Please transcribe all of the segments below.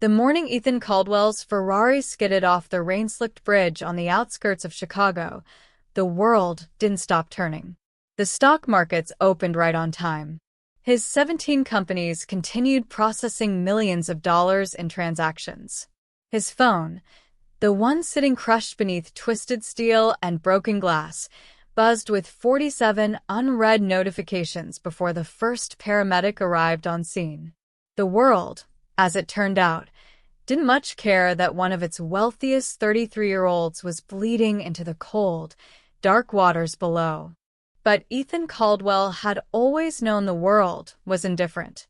The morning Ethan Caldwell's Ferrari skidded off the rain-slicked bridge on the outskirts of Chicago, the world didn't stop turning. The stock markets opened right on time. His 17 companies continued processing millions of dollars in transactions. His phone, the one sitting crushed beneath twisted steel and broken glass, buzzed with 47 unread notifications before the first paramedic arrived on scene. The world, as it turned out, didn't much care that one of its wealthiest 33-year-olds was bleeding into the cold, dark waters below. But Ethan Caldwell had always known the world was indifferent.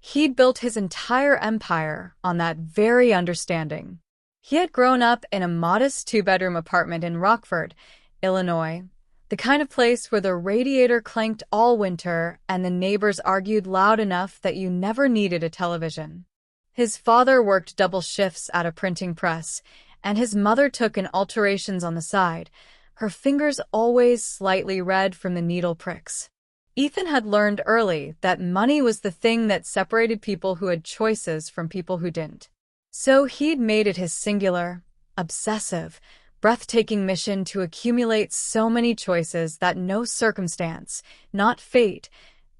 He'd built his entire empire on that very understanding. He had grown up in a modest two-bedroom apartment in Rockford, Illinois, the kind of place where the radiator clanked all winter and the neighbors argued loud enough that you never needed a television. His father worked double shifts at a printing press, and his mother took in alterations on the side, her fingers always slightly red from the needle pricks. Ethan had learned early that money was the thing that separated people who had choices from people who didn't. So he'd made it his singular, obsessive, breathtaking mission to accumulate so many choices that no circumstance, not fate,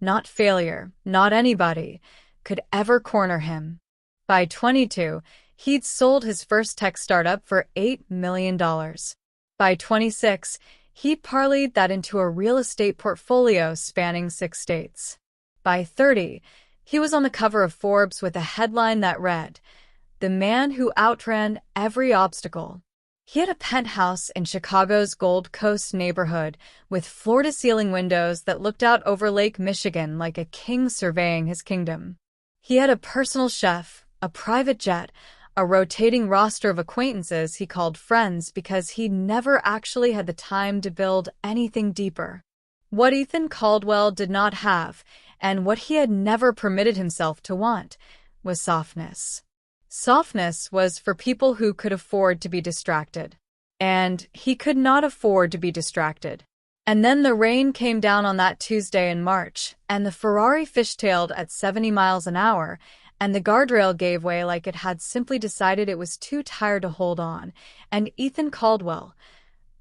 not failure, not anybody, could ever corner him. By 22, he'd sold his first tech startup for $8 million. By 26, he'd parlayed that into a real estate portfolio spanning 6 states. By 30, he was on the cover of Forbes with a headline that read, "The Man Who Outran Every Obstacle." He had a penthouse in Chicago's Gold Coast neighborhood with floor-to-ceiling windows that looked out over Lake Michigan like a king surveying his kingdom. He had a personal chef, a private jet, a rotating roster of acquaintances he called friends because he never actually had the time to build anything deeper. What Ethan Caldwell did not have, and what he had never permitted himself to want, was softness. Softness was for people who could afford to be distracted. And he could not afford to be distracted. And then the rain came down on that Tuesday in March, and the Ferrari fishtailed at 70 miles an hour, and the guardrail gave way like it had simply decided it was too tired to hold on, and Ethan Caldwell,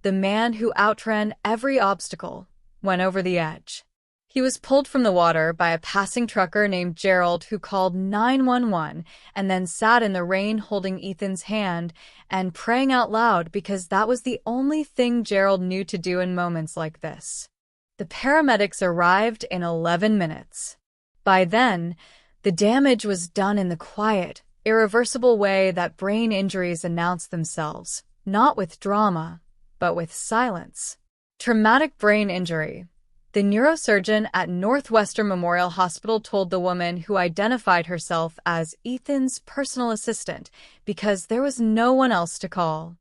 the man who outran every obstacle, went over the edge. He was pulled from the water by a passing trucker named Gerald who called 911 and then sat in the rain holding Ethan's hand and praying out loud because that was the only thing Gerald knew to do in moments like this. The paramedics arrived in 11 minutes. By then, the damage was done in the quiet, irreversible way that brain injuries announce themselves, not with drama, but with silence. Traumatic brain injury. The neurosurgeon at Northwestern Memorial Hospital told the woman who identified herself as Ethan's personal assistant because there was no one else to call.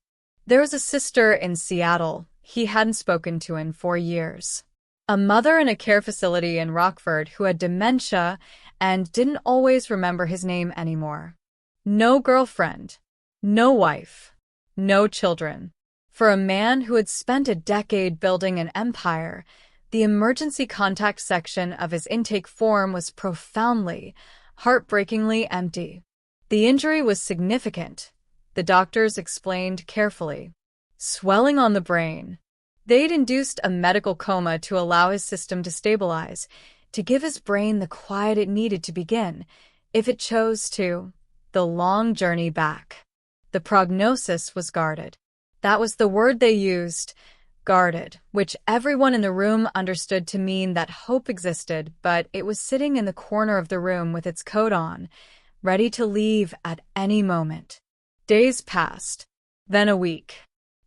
There was a sister in Seattle he hadn't spoken to in 4 years. A mother in a care facility in Rockford who had dementia and didn't always remember his name anymore. No girlfriend. No wife. No children. For a man who had spent a decade building an empire, the emergency contact section of his intake form was profoundly, heartbreakingly empty. The injury was significant, the doctors explained carefully. Swelling on the brain. They'd induced a medical coma to allow his system to stabilize, to give his brain the quiet it needed to begin, if it chose to, the long journey back. The prognosis was guarded. That was the word they used, guarded, which everyone in the room understood to mean that hope existed, but it was sitting in the corner of the room with its coat on, ready to leave at any moment. Days passed, then a week,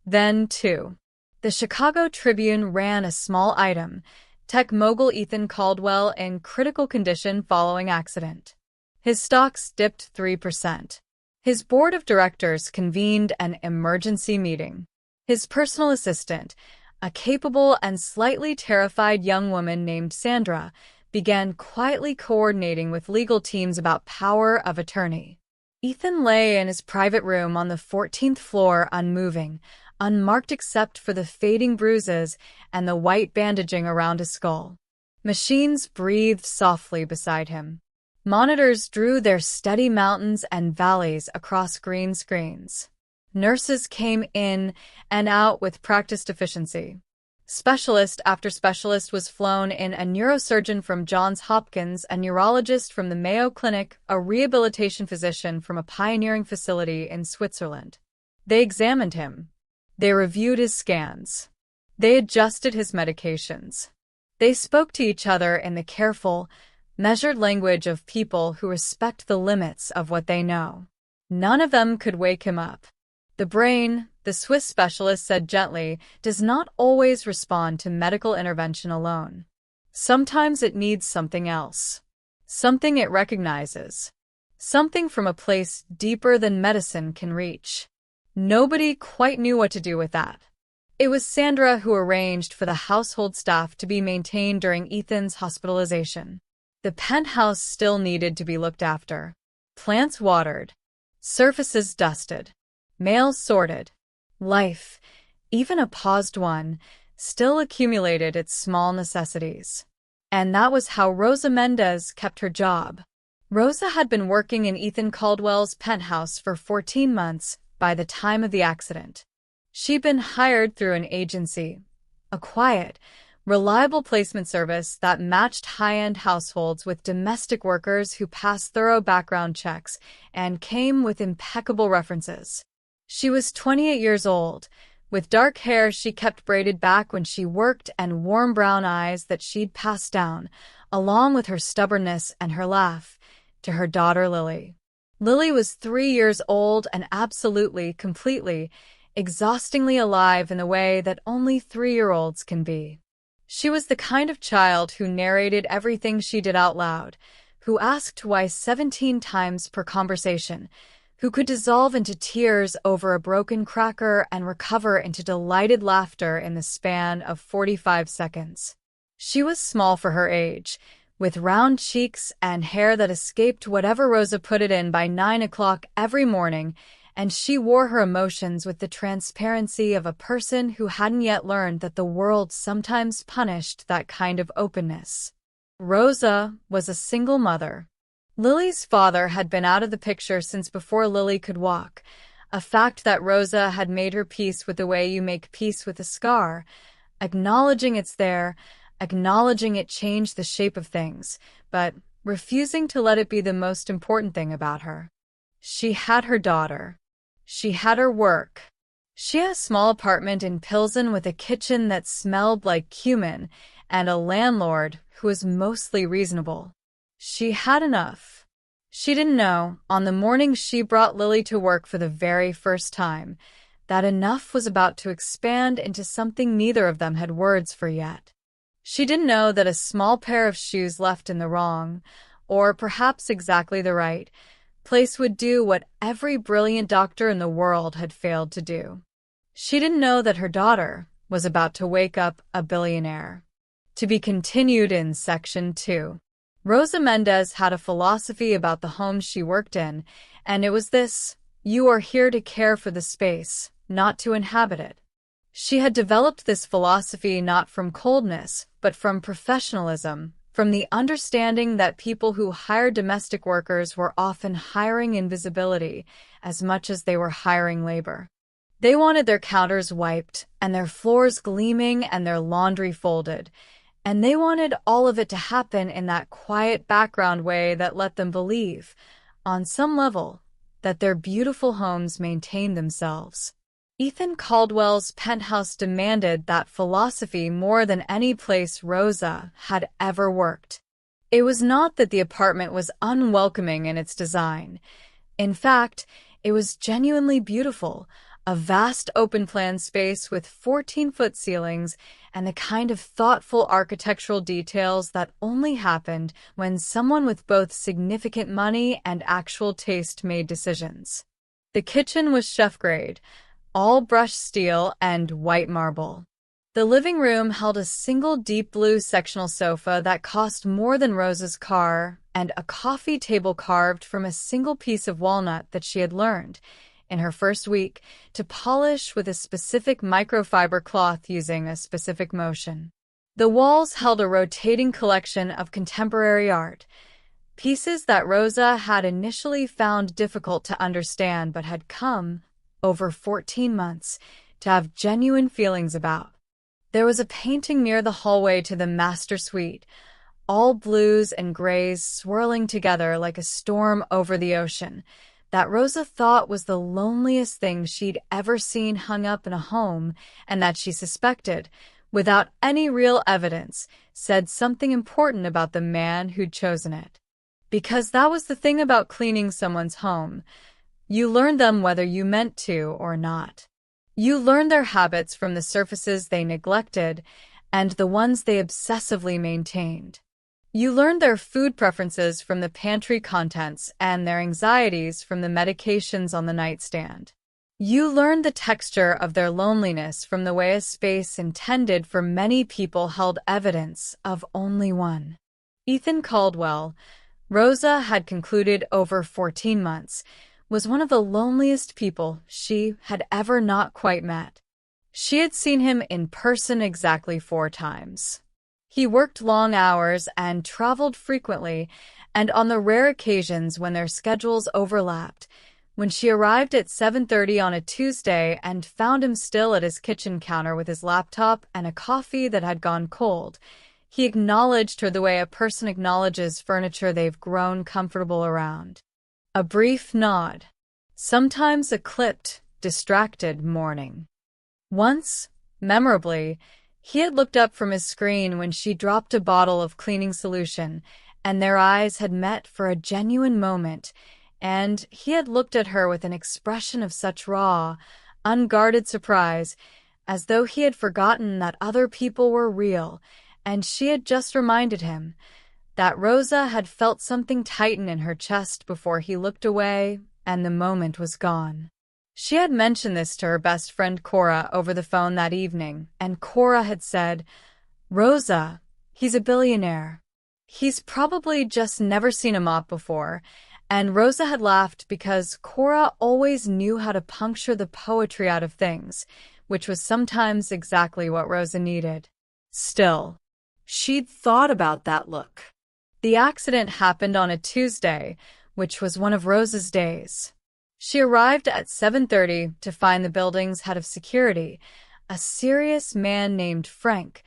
then 2. The Chicago Tribune ran a small item, tech mogul Ethan Caldwell in critical condition following accident. His stocks dipped 3%. His board of directors convened an emergency meeting. His personal assistant, a capable and slightly terrified young woman named Sandra, began quietly coordinating with legal teams about power of attorney. Ethan lay in his private room on the 14th floor unmoving, unmarked except for the fading bruises and the white bandaging around his skull. Machines breathed softly beside him. Monitors drew their steady mountains and valleys across green screens. Nurses came in and out with practiced efficiency. Specialist after specialist was flown in: a neurosurgeon from Johns Hopkins, a neurologist from the Mayo Clinic, a rehabilitation physician from a pioneering facility in Switzerland. They examined him. They reviewed his scans. They adjusted his medications. They spoke to each other in the careful, measured language of people who respect the limits of what they know. None of them could wake him up. The brain, the Swiss specialist said gently, does not always respond to medical intervention alone. Sometimes it needs something else. Something it recognizes. Something from a place deeper than medicine can reach. Nobody quite knew what to do with that. It was Sandra who arranged for the household staff to be maintained during Ethan's hospitalization. The penthouse still needed to be looked after. Plants watered. Surfaces dusted. Mail sorted. Life, even a paused one, still accumulated its small necessities. And that was how Rosa Mendez kept her job. Rosa had been working in Ethan Caldwell's penthouse for 14 months by the time of the accident. She'd been hired through an agency, a quiet, reliable placement service that matched high-end households with domestic workers who passed thorough background checks and came with impeccable references. She was 28 years old, with dark hair she kept braided back when she worked and warm brown eyes that she'd passed down, along with her stubbornness and her laugh, to her daughter Lily. Lily was 3 years old and absolutely, completely, exhaustingly alive in the way that only 3-year-olds can be. She was the kind of child who narrated everything she did out loud, who asked why 17 times per conversation, who could dissolve into tears over a broken cracker and recover into delighted laughter in the span of 45 seconds. She was small for her age, with round cheeks and hair that escaped whatever Rosa put it in by 9 o'clock every morning, and she wore her emotions with the transparency of a person who hadn't yet learned that the world sometimes punished that kind of openness. Rosa was a single mother. Lily's father had been out of the picture since before Lily could walk, a fact that Rosa had made her peace with the way you make peace with a scar, acknowledging it's there, acknowledging it changed the shape of things, but refusing to let it be the most important thing about her. She had her daughter. She had her work. She had a small apartment in Pilsen with a kitchen that smelled like cumin and a landlord who was mostly reasonable. She had enough. She didn't know, on the morning she brought Lily to work for the very first time, that enough was about to expand into something neither of them had words for yet. She didn't know that a small pair of shoes left in the wrong, or perhaps exactly the right, place would do what every brilliant doctor in the world had failed to do. She didn't know that her daughter was about to wake up a billionaire. To be continued in Section 2. Rosa Mendez had a philosophy about the homes she worked in, and it was this: you are here to care for the space, not to inhabit it. She had developed this philosophy not from coldness, but from professionalism, from the understanding that people who hired domestic workers were often hiring invisibility as much as they were hiring labor. They wanted their counters wiped, and their floors gleaming, and their laundry folded, and they wanted all of it to happen in that quiet background way that let them believe, on some level, that their beautiful homes maintained themselves. Ethan Caldwell's penthouse demanded that philosophy more than any place Rosa had ever worked. It was not that the apartment was unwelcoming in its design. In fact, it was genuinely beautiful, a vast open-plan space with 14-foot ceilings and the kind of thoughtful architectural details that only happened when someone with both significant money and actual taste made decisions. The kitchen was chef-grade, all brushed steel and white marble. The living room held a single deep blue sectional sofa that cost more than Rosa's car, and a coffee table carved from a single piece of walnut that she had learned, in her first week, to polish with a specific microfiber cloth using a specific motion. The walls held a rotating collection of contemporary art, Pieces that Rosa had initially found difficult to understand but had come, over 14 months, to have genuine feelings about. There was a painting near the hallway to the master suite, all blues and grays swirling together like a storm over the ocean, that Rosa thought was the loneliest thing she'd ever seen hung up in a home, and that she suspected, without any real evidence, said something important about the man who'd chosen it. Because that was the thing about cleaning someone's home. You learned them whether you meant to or not. You learned their habits from the surfaces they neglected and the ones they obsessively maintained. You learned their food preferences from the pantry contents and their anxieties from the medications on the nightstand. You learned the texture of their loneliness from the way a space intended for many people held evidence of only one. Ethan Caldwell, Rosa had concluded over 14 months, was one of the loneliest people she had ever not quite met. She had seen him in person exactly 4 times. He worked long hours and traveled frequently, and on the rare occasions when their schedules overlapped, when she arrived at 7:30 on a Tuesday and found him still at his kitchen counter with his laptop and a coffee that had gone cold, he acknowledged her the way a person acknowledges furniture they've grown comfortable around. A brief nod. Sometimes a clipped, distracted morning. Once, memorably, he had looked up from his screen when she dropped a bottle of cleaning solution, and their eyes had met for a genuine moment, and he had looked at her with an expression of such raw, unguarded surprise, as though he had forgotten that other people were real, and she had just reminded him that Rosa had felt something tighten in her chest before he looked away, and the moment was gone. She had mentioned this to her best friend Cora over the phone that evening, and Cora had said, "Rosa, he's a billionaire. He's probably just never seen a mop before," and Rosa had laughed because Cora always knew how to puncture the poetry out of things, which was sometimes exactly what Rosa needed. Still, she'd thought about that look. The accident happened on a Tuesday, which was one of Rosa's days. She arrived at 7:30 to find the building's head of security, a serious man named Frank,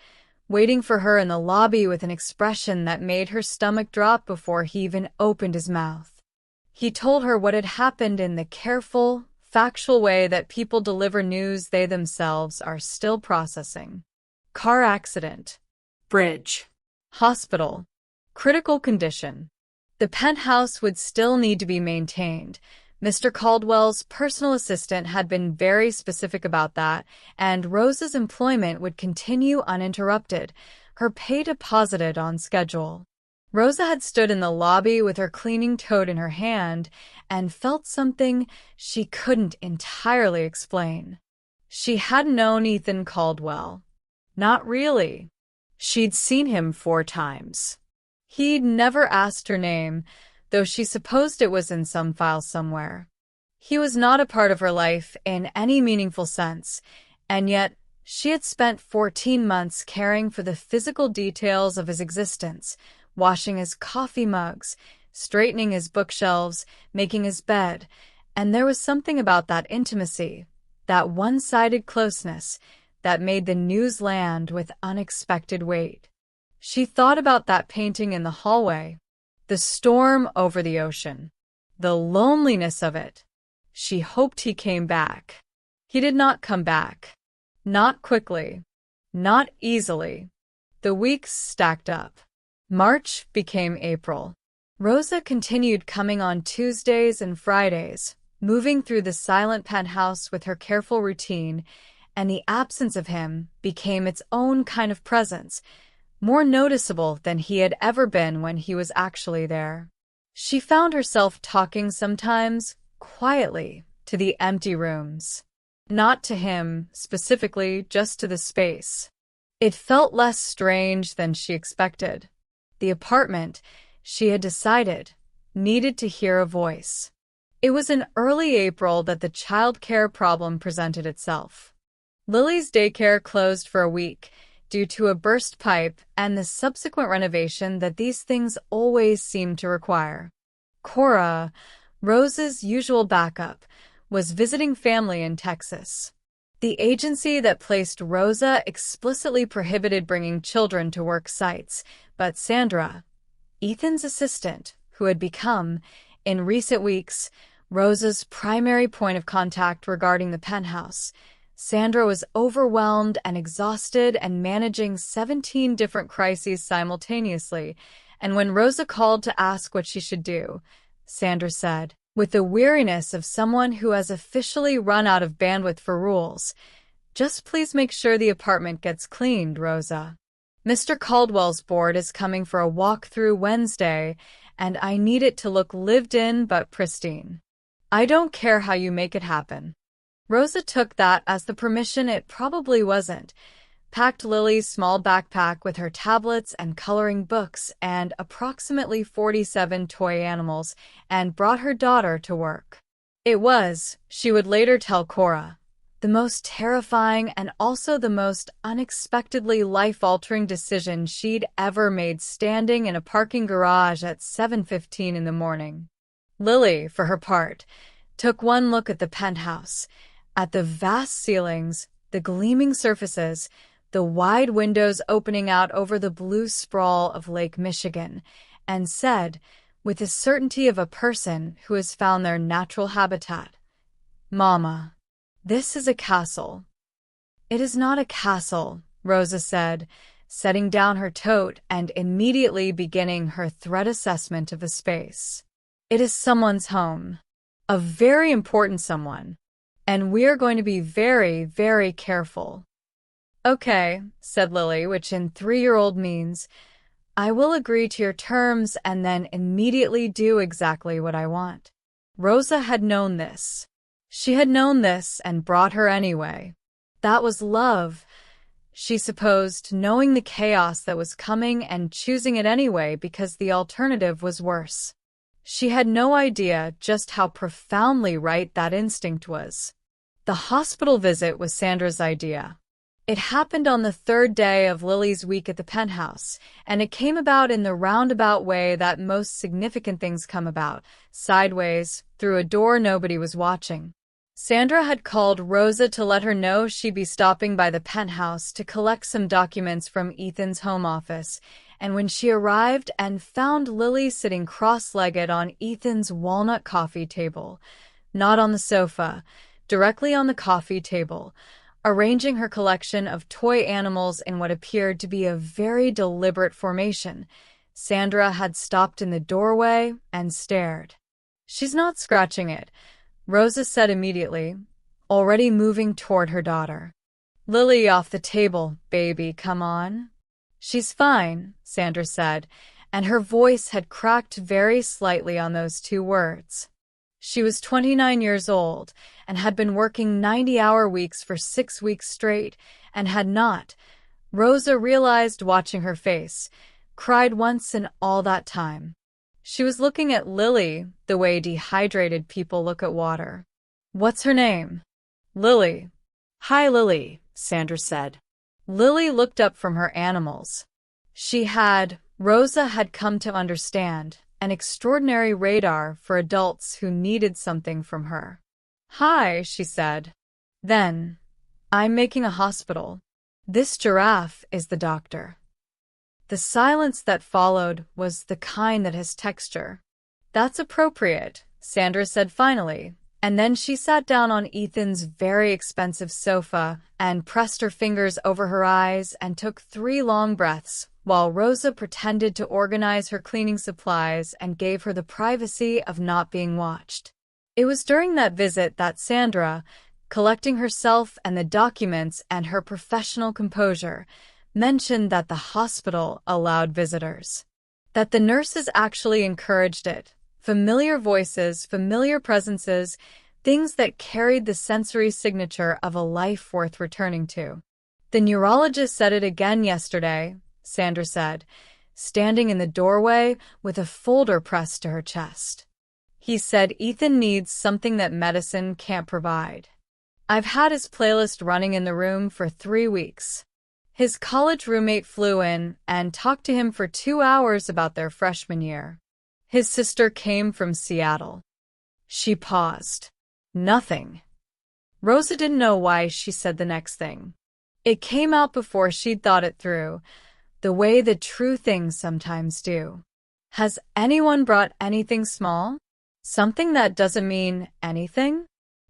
waiting for her in the lobby with an expression that made her stomach drop before he even opened his mouth. He told her what had happened in the careful, factual way that people deliver news they themselves are still processing. Car accident. Bridge. Hospital. Critical condition. The penthouse would still need to be maintained. Mr. Caldwell's personal assistant had been very specific about that, and Rosa's employment would continue uninterrupted, her pay deposited on schedule. Rosa had stood in the lobby with her cleaning toad in her hand and felt something she couldn't entirely explain. She hadn't known Ethan Caldwell. Not really. She'd seen him 4 times. He'd never asked her name, though she supposed it was in some file somewhere. He was not a part of her life in any meaningful sense, and yet she had spent 14 months caring for the physical details of his existence, washing his coffee mugs, straightening his bookshelves, making his bed, and there was something about that intimacy, that one-sided closeness, that made the news land with unexpected weight. She thought about that painting in the hallway, the storm over the ocean, the loneliness of it. She hoped he came back. He did not come back. Not quickly. Not easily. The weeks stacked up. March became April. Rosa continued coming on Tuesdays and Fridays, moving through the silent penthouse with her careful routine, and the absence of him became its own kind of presence, more noticeable than he had ever been when he was actually there. She found herself talking sometimes, quietly, to the empty rooms. Not to him, specifically, just to the space. It felt less strange than she expected. The apartment, she had decided, needed to hear a voice. It was in early April that the childcare problem presented itself. Lily's daycare closed for a week, due to a burst pipe and the subsequent renovation that these things always seem to require. Cora, Rose's usual backup, was visiting family in Texas. The agency that placed Rosa explicitly prohibited bringing children to work sites, but Sandra, Ethan's assistant, who had become, in recent weeks, Rosa's primary point of contact regarding the penthouse. Sandra was overwhelmed and exhausted and managing 17 different crises simultaneously, and when Rosa called to ask what she should do, Sandra said, with the weariness of someone who has officially run out of bandwidth for rules, "Just please make sure the apartment gets cleaned, Rosa. Mr. Caldwell's board is coming for a walk-through Wednesday, and I need it to look lived in but pristine. I don't care how you make it happen." Rosa took that as the permission it probably wasn't, packed Lily's small backpack with her tablets and coloring books and approximately 47 toy animals, and brought her daughter to work. It was, she would later tell Cora, the most terrifying and also the most unexpectedly life-altering decision she'd ever made, standing in a parking garage at 7:15 in the morning. Lily, for her part, took one look at the penthouse, at the vast ceilings, the gleaming surfaces, the wide windows opening out over the blue sprawl of Lake Michigan, and said, with the certainty of a person who has found their natural habitat, "Mama, this is a castle." "It is not a castle," Rosa said, setting down her tote and immediately beginning her threat assessment of the space. "It is someone's home. A very important someone. And we're going to be very, very careful." "Okay," said Lily, which in 3-year-old means, "I will agree to your terms and then immediately do exactly what I want." Rosa had known this. She had known this and brought her anyway. That was love, she supposed, knowing the chaos that was coming and choosing it anyway because the alternative was worse. She had no idea just how profoundly right that instinct was. The hospital visit was Sandra's idea. It happened on the 3rd day of Lily's week at the penthouse, and it came about in the roundabout way that most significant things come about, sideways, through a door nobody was watching. Sandra had called Rosa to let her know she'd be stopping by the penthouse to collect some documents from Ethan's home office, and when she arrived and found Lily sitting cross-legged on Ethan's walnut coffee table, not on the sofa, directly on the coffee table, arranging her collection of toy animals in what appeared to be a very deliberate formation, Sandra had stopped in the doorway and stared. "She's not scratching it," Rosa said immediately, already moving toward her daughter. "Lily, off the table, baby, come on." "She's fine," Sandra said, and her voice had cracked very slightly on those 2 words. She was 29 years old and had been working 90-hour weeks for 6 weeks straight and had not, Rosa realized watching her face, cried once in all that time. She was looking at Lily the way dehydrated people look at water. "What's her name?" "Lily." "Hi, Lily," Sandra said. Lily looked up from her animals. Rosa had come to understand, an extraordinary radar for adults who needed something from her. "Hi," she said. Then, "I'm making a hospital. This giraffe is the doctor." The silence that followed was the kind that has texture. "That's appropriate," Sandra said finally, and then she sat down on Ethan's very expensive sofa and pressed her fingers over her eyes and took 3 long breaths, while Rosa pretended to organize her cleaning supplies and gave her the privacy of not being watched. It was during that visit that Sandra, collecting herself and the documents and her professional composure, mentioned that the hospital allowed visitors. That the nurses actually encouraged it. Familiar voices, familiar presences, things that carried the sensory signature of a life worth returning to. "The neurologist said it again yesterday," Sandra said, standing in the doorway with a folder pressed to her chest. "He said Ethan needs something that medicine can't provide. I've had his playlist running in the room for 3 weeks. His college roommate flew in and talked to him for 2 hours about their freshman year. His sister came from Seattle. She paused. Nothing. Rosa didn't know why she said the next thing. It came out before she'd thought it through, the way the true things sometimes do. Has anyone brought anything small? Something that doesn't mean anything?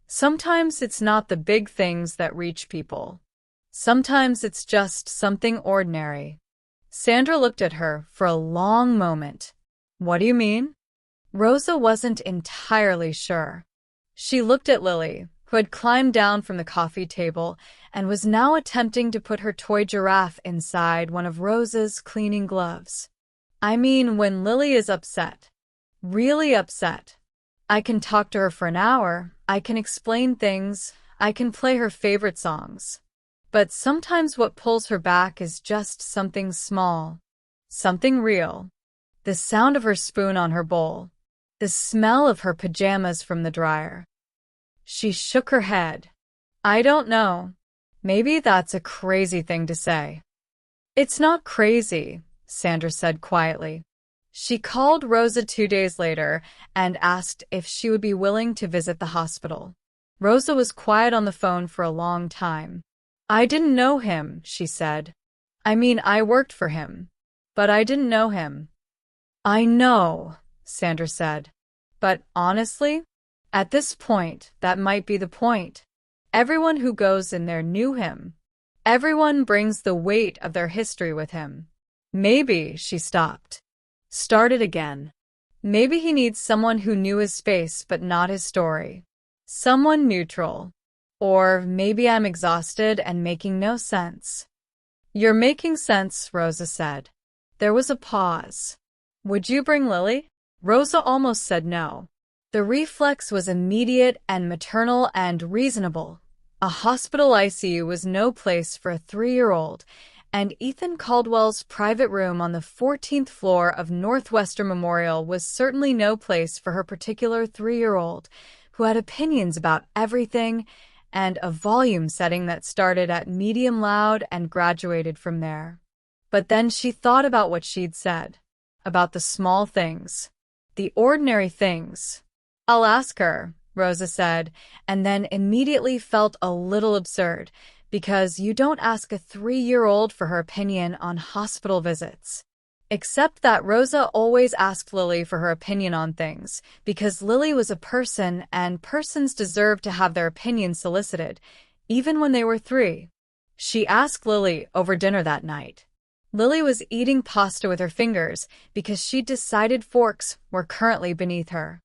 Sometimes it's not the big things that reach people. Sometimes it's just something ordinary. Sandra looked at her for a long moment. What do you mean? Rosa wasn't entirely sure. She looked at Lily, who had climbed down from the coffee table and was now attempting to put her toy giraffe inside one of Rosa's cleaning gloves. I mean, when Lily is upset. Really upset. I can talk to her for an hour, I can explain things, I can play her favorite songs. But sometimes what pulls her back is just something small. Something real. The sound of her spoon on her bowl. The smell of her pajamas from the dryer. She shook her head. I don't know. Maybe that's a crazy thing to say. It's not crazy, Sandra said quietly. She called Rosa 2 days later and asked if she would be willing to visit the hospital. Rosa was quiet on the phone for a long time. I didn't know him, she said. I mean, I worked for him. But I didn't know him. I know, Sandra said. But honestly, at this point, that might be the point. Everyone who goes in there knew him. Everyone brings the weight of their history with him. Maybe, she stopped. Started again. Maybe he needs someone who knew his face but not his story. Someone neutral. Or maybe I'm exhausted and making no sense. You're making sense, Rosa said. There was a pause. Would you bring Lily? Rosa almost said no. The reflex was immediate and maternal and reasonable. A hospital ICU was no place for a 3-year-old, and Ethan Caldwell's private room on the 14th floor of Northwestern Memorial was certainly no place for her particular 3-year-old, who had opinions about everything and a volume setting that started at medium loud and graduated from there. But then she thought about what she'd said, about the small things, the ordinary things. I'll ask her, Rosa said, and then immediately felt a little absurd, because you don't ask a 3-year-old for her opinion on hospital visits. Except that Rosa always asked Lily for her opinion on things, because Lily was a person and persons deserved to have their opinions solicited, even when they were 3. She asked Lily over dinner that night. Lily was eating pasta with her fingers because she'd decided forks were currently beneath her.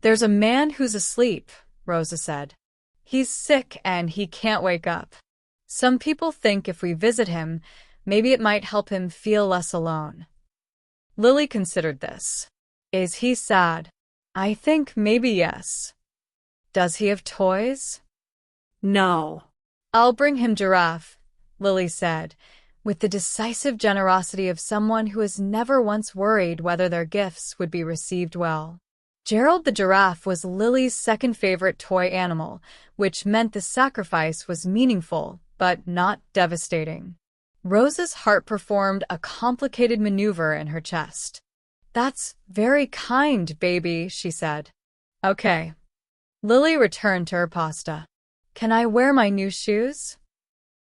There's a man who's asleep, Rosa said. He's sick and he can't wake up. Some people think if we visit him, maybe it might help him feel less alone. Lily considered this. Is he sad? I think maybe yes. Does he have toys? No. I'll bring him giraffe, Lily said, with the decisive generosity of someone who has never once worried whether their gifts would be received well. Gerald the giraffe was Lily's second favorite toy animal, which meant the sacrifice was meaningful, but not devastating. Rosa's heart performed a complicated maneuver in her chest. That's very kind, baby, she said. Okay. Lily returned to her pasta. Can I wear my new shoes?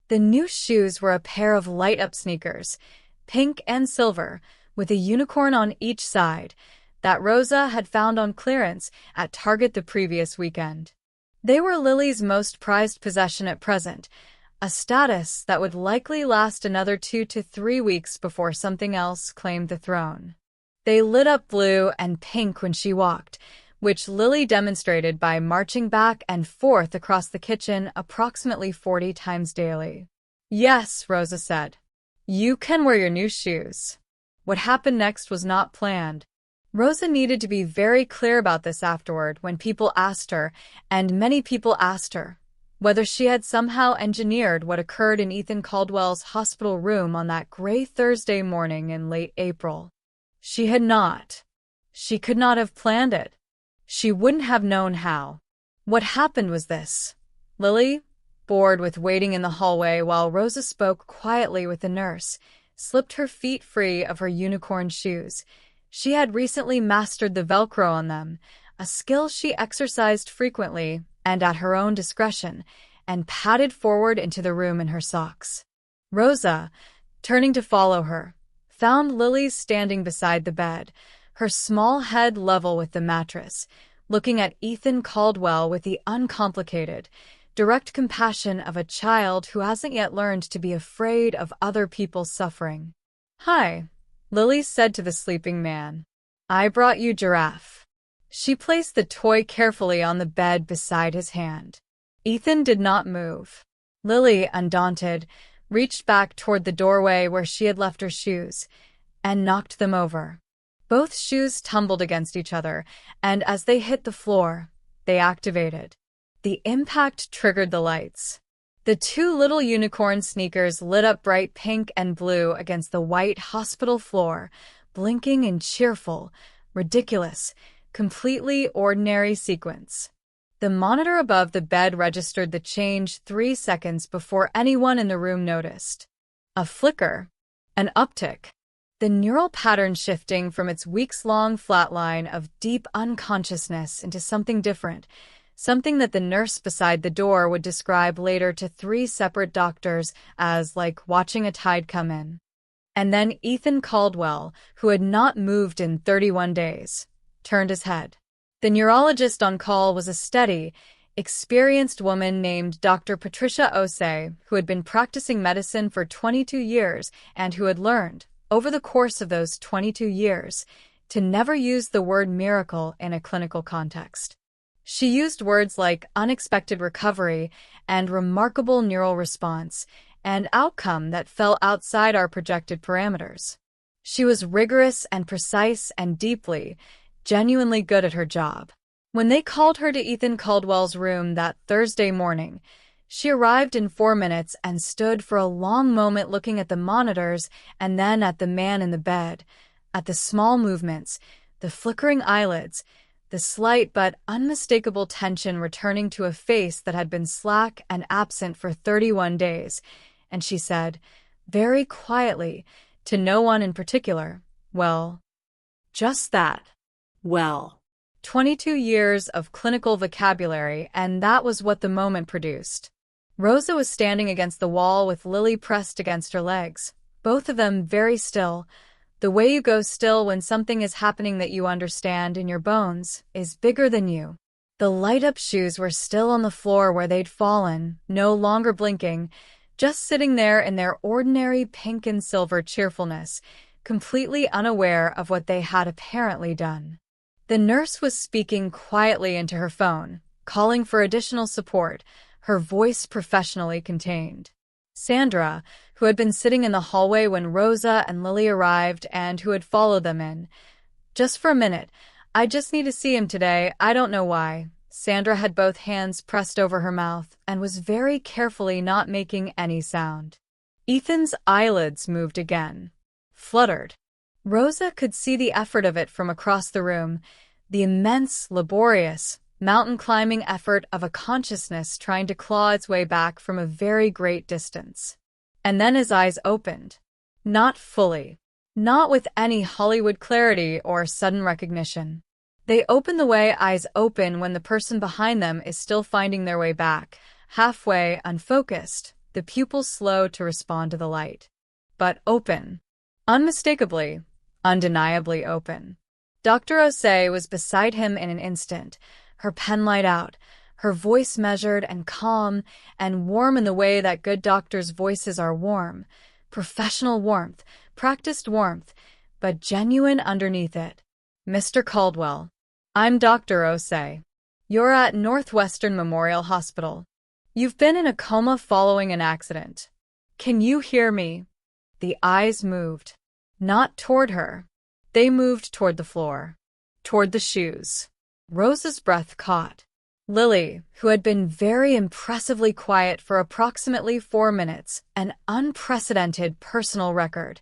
The new shoes were a pair of light-up sneakers, pink and silver, with a unicorn on each side, that Rosa had found on clearance at Target the previous weekend. They were Lily's most prized possession at present, a status that would likely last another 2 to 3 weeks before something else claimed the throne. They lit up blue and pink when she walked, which Lily demonstrated by marching back and forth across the kitchen approximately 40 times daily. Yes, Rosa said. You can wear your new shoes. What happened next was not planned. Rosa needed to be very clear about this afterward when people asked her, and many people asked her, whether she had somehow engineered what occurred in Ethan Caldwell's hospital room on that gray Thursday morning in late April. She had not. She could not have planned it. She wouldn't have known how. What happened was this. Lily, bored with waiting in the hallway while Rosa spoke quietly with the nurse, slipped her feet free of her unicorn shoes. She had recently mastered the Velcro on them, a skill she exercised frequently and at her own discretion, and padded forward into the room in her socks. Rosa, turning to follow her, found Lily standing beside the bed, her small head level with the mattress, looking at Ethan Caldwell with the uncomplicated, direct compassion of a child who hasn't yet learned to be afraid of other people's suffering. "Hi," Lily said to the sleeping man. "I brought you Giraffe." She placed the toy carefully on the bed beside his hand. Ethan did not move. Lily, undaunted, reached back toward the doorway where she had left her shoes, and knocked them over. Both shoes tumbled against each other, and as they hit the floor, they activated. The impact triggered the lights. The two little unicorn sneakers lit up bright pink and blue against the white hospital floor, blinking in cheerful, ridiculous, completely ordinary sequence. The monitor above the bed registered the change 3 seconds before anyone in the room noticed. A flicker, an uptick, the neural pattern shifting from its weeks-long flatline of deep unconsciousness into something different, something that the nurse beside the door would describe later to 3 separate doctors as like watching a tide come in. And then Ethan Caldwell, who had not moved in 31 days, turned his head. The neurologist on call was a steady, experienced woman named Dr. Patricia Osei, who had been practicing medicine for 22 years and who had learned, over the course of those 22 years, to never use the word miracle in a clinical context. She used words like unexpected recovery and remarkable neural response, and outcome that fell outside our projected parameters. She was rigorous and precise and deeply, genuinely good at her job. When they called her to Ethan Caldwell's room that Thursday morning, she arrived in 4 minutes and stood for a long moment looking at the monitors and then at the man in the bed, at the small movements, the flickering eyelids, the slight but unmistakable tension returning to a face that had been slack and absent for 31 days, and she said, very quietly, to no one in particular, "Well, just that." Well, 22 years of clinical vocabulary, and that was what the moment produced. Rosa was standing against the wall with Lily pressed against her legs, both of them very still. The way you go still when something is happening that you understand in your bones is bigger than you. The light-up shoes were still on the floor where they'd fallen, no longer blinking, just sitting there in their ordinary pink and silver cheerfulness, completely unaware of what they had apparently done. The nurse was speaking quietly into her phone, calling for additional support, her voice professionally contained. Sandra, who had been sitting in the hallway when Rosa and Lily arrived and who had followed them in. "Just for a minute. I just need to see him today. I don't know why." Sandra had both hands pressed over her mouth and was very carefully not making any sound. Ethan's eyelids moved again. Fluttered. Rosa could see the effort of it from across the room, the immense, laborious, mountain-climbing effort of a consciousness trying to claw its way back from a very great distance. And then his eyes opened. Not fully. Not with any Hollywood clarity or sudden recognition. They open the way eyes open when the person behind them is still finding their way back, halfway, unfocused, the pupils slow to respond to the light. But open. Unmistakably, undeniably open. Dr. Osei was beside him in an instant, her penlight out, her voice measured and calm and warm in the way that good doctors' voices are warm, professional warmth, practiced warmth, but genuine underneath it. "Mr. Caldwell, I'm Dr. Osei. You're at Northwestern Memorial Hospital. You've been in a coma following an accident. Can you hear me?" The eyes moved. Not toward her. They moved toward the floor. Toward the shoes. Rosa's breath caught. Lily, who had been very impressively quiet for approximately 4 minutes, an unprecedented personal record,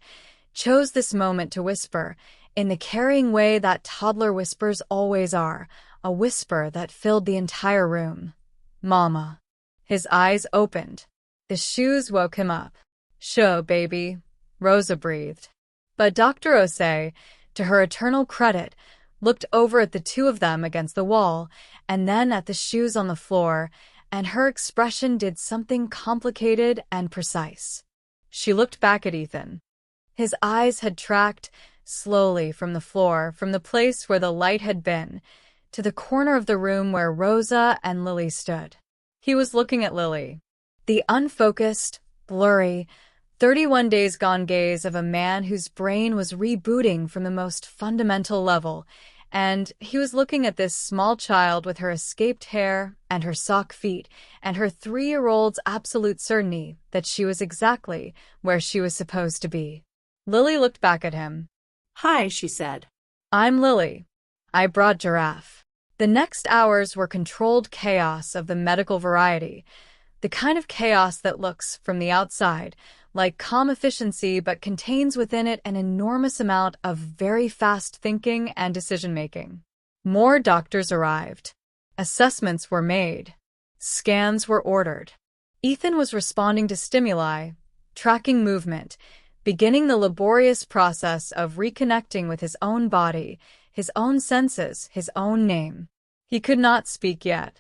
chose this moment to whisper, in the carrying way that toddler whispers always are, a whisper that filled the entire room. "Mama." His eyes opened. The shoes woke him up. "Sho, baby," Rosa breathed. But Dr. Osei, to her eternal credit, looked over at the two of them against the wall, and then at the shoes on the floor, and her expression did something complicated and precise. She looked back at Ethan. His eyes had tracked slowly from the floor, from the place where the light had been, to the corner of the room where Rosa and Lily stood. He was looking at Lily. The unfocused, blurry, 31 days gone gaze of a man whose brain was rebooting from the most fundamental level, and he was looking at this small child with her escaped hair and her sock feet and her 3-year-old's absolute certainty that she was exactly where she was supposed to be. Lily looked back at him. "Hi," she said. "I'm Lily. I brought Giraffe." The next hours were controlled chaos of the medical variety, the kind of chaos that looks, from the outside, like calm efficiency but contains within it an enormous amount of very fast thinking and decision-making. More doctors arrived. Assessments were made. Scans were ordered. Ethan was responding to stimuli, tracking movement, beginning the laborious process of reconnecting with his own body, his own senses, his own name. He could not speak yet.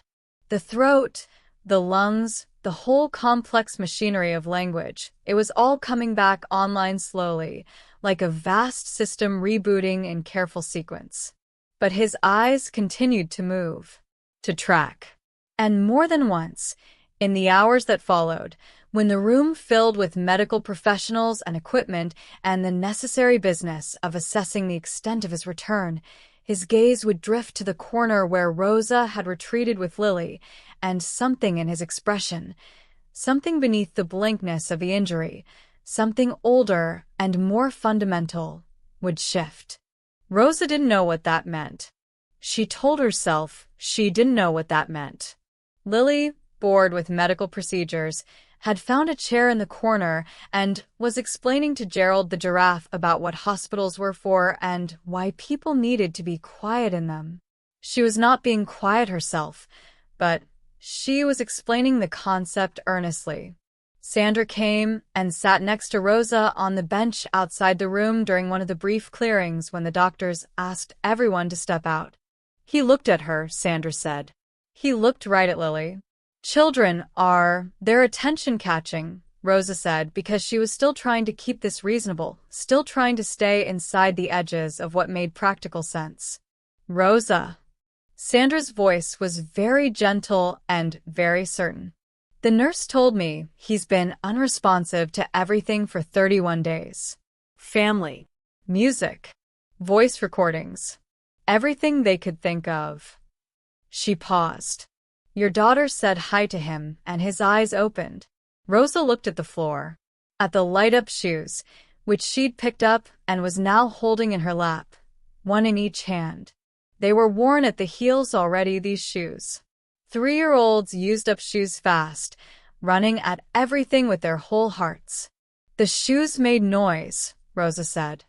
The throat, the lungs, the whole complex machinery of language, it was all coming back online slowly, like a vast system rebooting in careful sequence. But his eyes continued to move, to track. And more than once, in the hours that followed, when the room filled with medical professionals and equipment and the necessary business of assessing the extent of his return, his gaze would drift to the corner where Rosa had retreated with Lily, and something in his expression, something beneath the blankness of the injury, something older and more fundamental, would shift. Rosa didn't know what that meant. She told herself she didn't know what that meant. Lily, bored with medical procedures, had found a chair in the corner and was explaining to Gerald the giraffe about what hospitals were for and why people needed to be quiet in them. She was not being quiet herself, but she was explaining the concept earnestly. Sandra came and sat next to Rosa on the bench outside the room during one of the brief clearings when the doctors asked everyone to step out. "He looked at her," Sandra said. He looked right at Lily. "Children they're attention-catching," Rosa said, because she was still trying to keep this reasonable, still trying to stay inside the edges of what made practical sense. "Rosa." Sandra's voice was very gentle and very certain. "The nurse told me he's been unresponsive to everything for 31 days. Family, music, voice recordings, everything they could think of." She paused. "Your daughter said hi to him, and his eyes opened." Rosa looked at the floor, at the light-up shoes, which she'd picked up and was now holding in her lap, one in each hand. They were worn at the heels already, these shoes. 3-year-olds used up shoes fast, running at everything with their whole hearts. "The shoes made noise," Rosa said,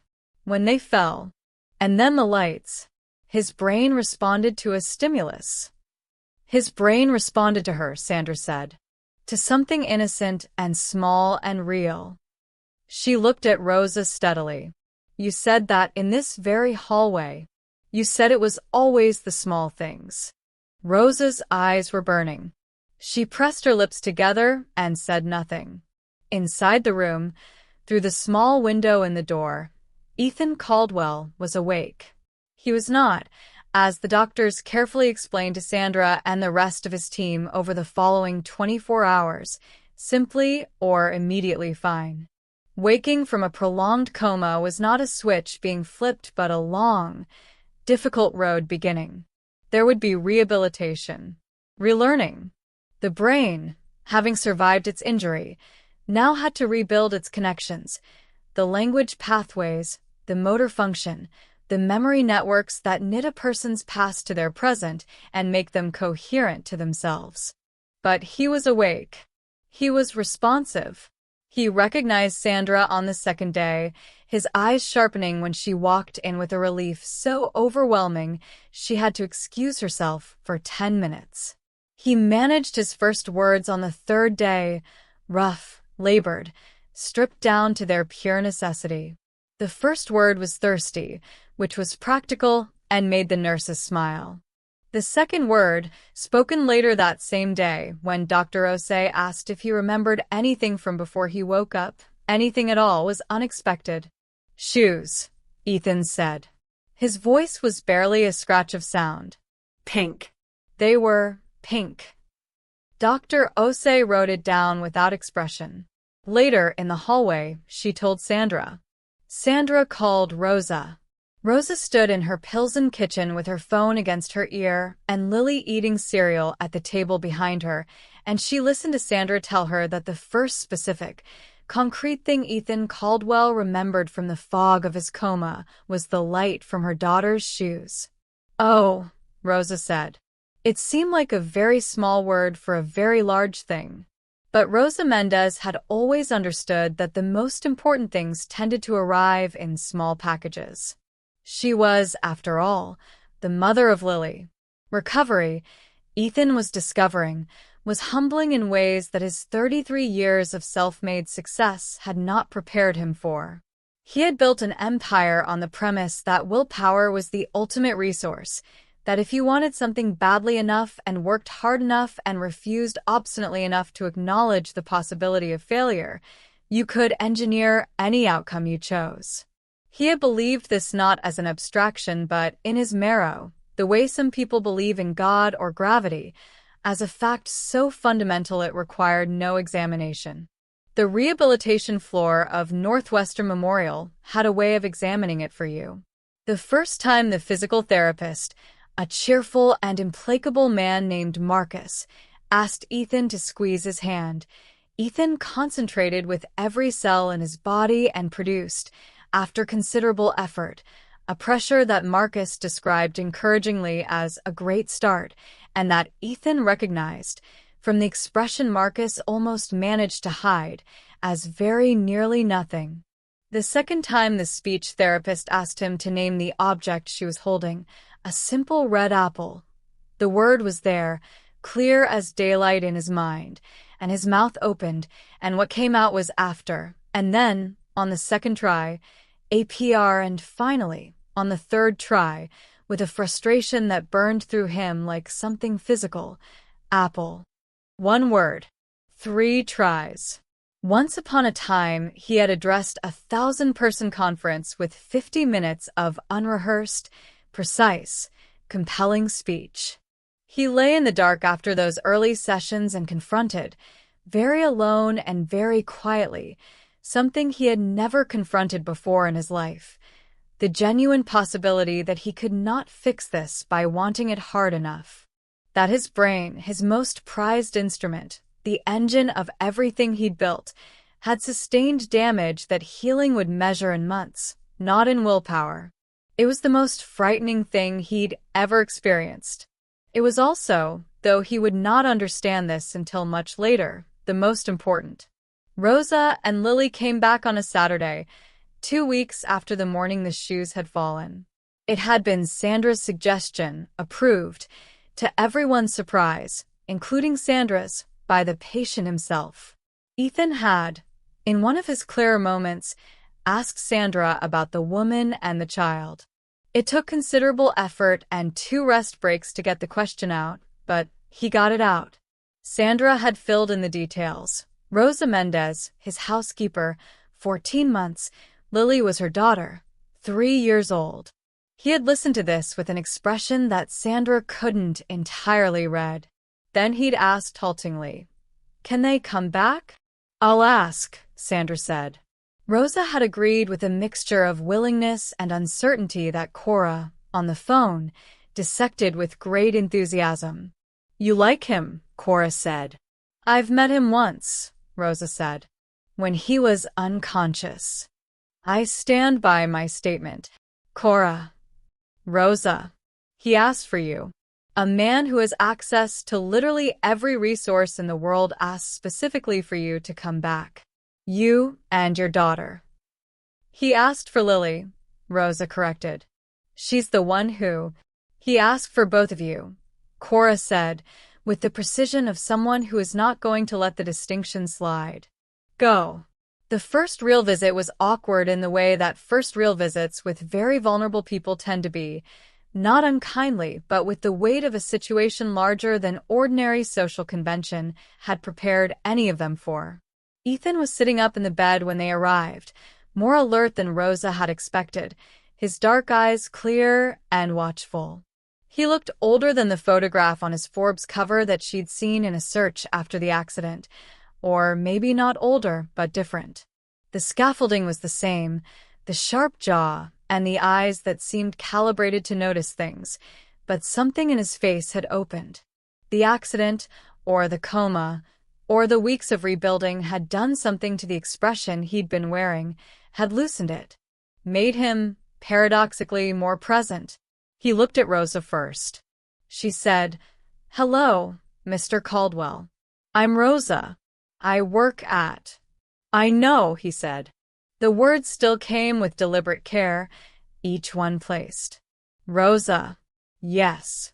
"when they fell. And then the lights." His brain responded to a stimulus. His brain responded to her, Sandra said, to something innocent and small and real. She looked at Rosa steadily. "You said that in this very hallway. You said it was always the small things." Rosa's eyes were burning. She pressed her lips together and said nothing. Inside the room, through the small window in the door, Ethan Caldwell was awake. He was not, as the doctors carefully explained to Sandra and the rest of his team over the following 24 hours, simply or immediately fine. Waking from a prolonged coma was not a switch being flipped but a long, difficult road beginning. There would be rehabilitation, relearning. The brain, having survived its injury, now had to rebuild its connections, the language pathways, the motor function, the memory networks that knit a person's past to their present and make them coherent to themselves. But he was awake. He was responsive. He recognized Sandra on the second day, his eyes sharpening when she walked in with a relief so overwhelming she had to excuse herself for 10 minutes. He managed his first words on the third day, rough, labored, stripped down to their pure necessity. The first word was thirsty, which was practical and made the nurses smile. The second word, spoken later that same day, when Dr. Osei asked if he remembered anything from before he woke up, anything at all, was unexpected. Shoes, Ethan said. His voice was barely a scratch of sound. Pink. They were pink. Dr. Osei wrote it down without expression. Later, in the hallway, she told Sandra. Sandra called Rosa. Rosa stood in her Pilsen kitchen with her phone against her ear and Lily eating cereal at the table behind her, and she listened to Sandra tell her that the first specific, concrete thing Ethan Caldwell remembered from the fog of his coma was the light from her daughter's shoes. Oh, Rosa said. It seemed like a very small word for a very large thing. But Rosa Mendez had always understood that the most important things tended to arrive in small packages. She was, after all, the mother of Lily. Recovery, Ethan was discovering, was humbling in ways that his 33 years of self-made success had not prepared him for. He had built an empire on the premise that willpower was the ultimate resource, that if you wanted something badly enough and worked hard enough and refused obstinately enough to acknowledge the possibility of failure, you could engineer any outcome you chose. He had believed this not as an abstraction but in his marrow, the way some people believe in God or gravity, as a fact so fundamental it required no examination. The rehabilitation floor of Northwestern Memorial had a way of examining it for you. The first time the physical therapist, a cheerful and implacable man named Marcus, asked Ethan to squeeze his hand, Ethan concentrated with every cell in his body and produced, after considerable effort, a pressure that Marcus described encouragingly as a great start, and that Ethan recognized, from the expression Marcus almost managed to hide, as very nearly nothing. The second time the speech therapist asked him to name the object she was holding, a simple red apple. The word was there, clear as daylight in his mind, and his mouth opened, and what came out was after, and then, on the second try, APR, and finally, on the third try, with a frustration that burned through him like something physical, apple. One word. 3 tries. Once upon a time, he had addressed a 1,000-person conference with 50 minutes of unrehearsed, precise, compelling speech. He lay in the dark after those early sessions and confronted, very alone and very quietly, something he had never confronted before in his life, the genuine possibility that he could not fix this by wanting it hard enough. That his brain, his most prized instrument, the engine of everything he'd built, had sustained damage that healing would measure in months, not in willpower. It was the most frightening thing he'd ever experienced. It was also, though he would not understand this until much later, the most important. Rosa and Lily came back on a Saturday, 2 weeks after the morning the shoes had fallen. It had been Sandra's suggestion, approved, to everyone's surprise, including Sandra's, by the patient himself. Ethan had, in one of his clearer moments, asked Sandra about the woman and the child. It took considerable effort and 2 rest breaks to get the question out, but he got it out. Sandra had filled in the details. Rosa Mendez, his housekeeper, 14 months. Lily was her daughter, 3 years old. He had listened to this with an expression that Sandra couldn't entirely read. Then he'd asked haltingly, "Can they come back?" "I'll ask," Sandra said. Rosa had agreed with a mixture of willingness and uncertainty that Cora, on the phone, dissected with great enthusiasm. "You like him," Cora said. "I've met him once," Rosa said, "when he was unconscious. I stand by my statement." "Cora." "Rosa. He asked for you. A man who has access to literally every resource in the world asked specifically for you to come back. You and your daughter." "He asked for Lily," Rosa corrected. "She's the one who—" "He asked for both of you," Cora said, with the precision of someone who is not going to let the distinction slide. Go. The first real visit was awkward in the way that first real visits with very vulnerable people tend to be, not unkindly, but with the weight of a situation larger than ordinary social convention had prepared any of them for. Ethan was sitting up in the bed when they arrived, more alert than Rosa had expected, his dark eyes clear and watchful. He looked older than the photograph on his Forbes cover that she'd seen in a search after the accident, or maybe not older, but different. The scaffolding was the same, the sharp jaw, and the eyes that seemed calibrated to notice things, but something in his face had opened. The accident, or the coma, or the weeks of rebuilding had done something to the expression he'd been wearing, had loosened it, made him, paradoxically, more present. He looked at Rosa first. She said, "Hello, Mr. Caldwell. I'm Rosa. I work at—" "I know," he said. The words still came with deliberate care, each one placed. "Rosa. Yes."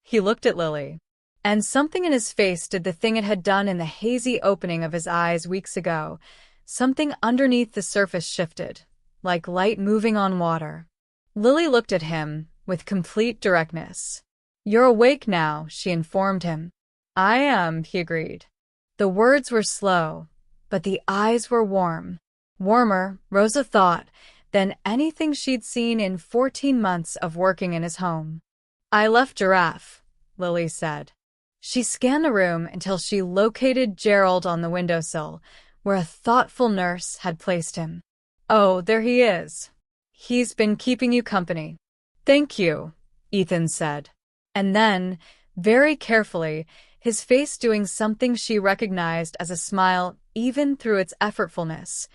He looked at Lily. And something in his face did the thing it had done in the hazy opening of his eyes weeks ago. Something underneath the surface shifted, like light moving on water. Lily looked at him with complete directness. "You're awake now," she informed him. "I am," he agreed. The words were slow, but the eyes were warm. Warmer, Rosa thought, than anything she'd seen in 14 months of working in his home. "I left Giraffe," Lily said. She scanned the room until she located Gerald on the windowsill, where a thoughtful nurse had placed him. "Oh, there he is. He's been keeping you company." "Thank you," Ethan said. And then, very carefully, his face doing something she recognized as a smile even through its effortfulness,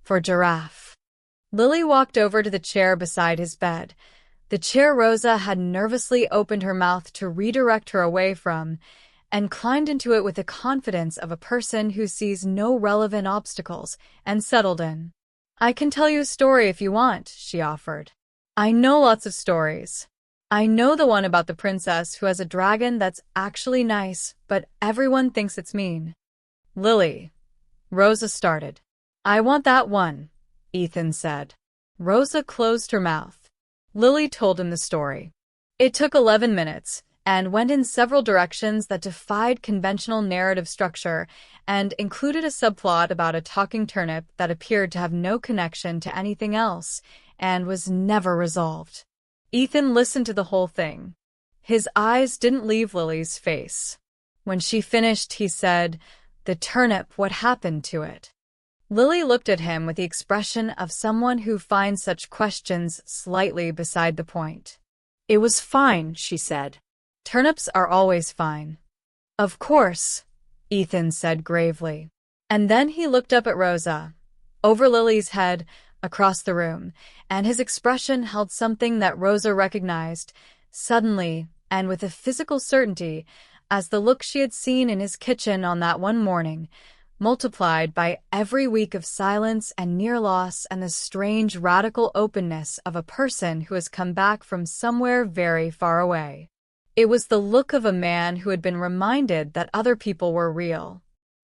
"For Giraffe." Lily walked over to the chair beside his bed, the chair Rosa had nervously opened her mouth to redirect her away from, and climbed into it with the confidence of a person who sees no relevant obstacles, and settled in. "I can tell you a story if you want," she offered. "I know lots of stories. I know the one about the princess who has a dragon that's actually nice, but everyone thinks it's mean." "Lily," Rosa started. "I want that one," Ethan said. Rosa closed her mouth. Lily told him the story. It took 11 minutes, and went in several directions that defied conventional narrative structure, and included a subplot about a talking turnip that appeared to have no connection to anything else, and was never resolved. Ethan listened to the whole thing. His eyes didn't leave Lily's face. When she finished, he said, "The turnip, what happened to it?" Lily looked at him with the expression of someone who finds such questions slightly beside the point. "It was fine," she said. "Turnips are always fine." "Of course," Ethan said gravely. And then he looked up at Rosa, over Lily's head, across the room, and his expression held something that Rosa recognized, suddenly and with a physical certainty, as the look she had seen in his kitchen on that one morning, multiplied by every week of silence and near loss and the strange radical openness of a person who has come back from somewhere very far away. It was the look of a man who had been reminded that other people were real,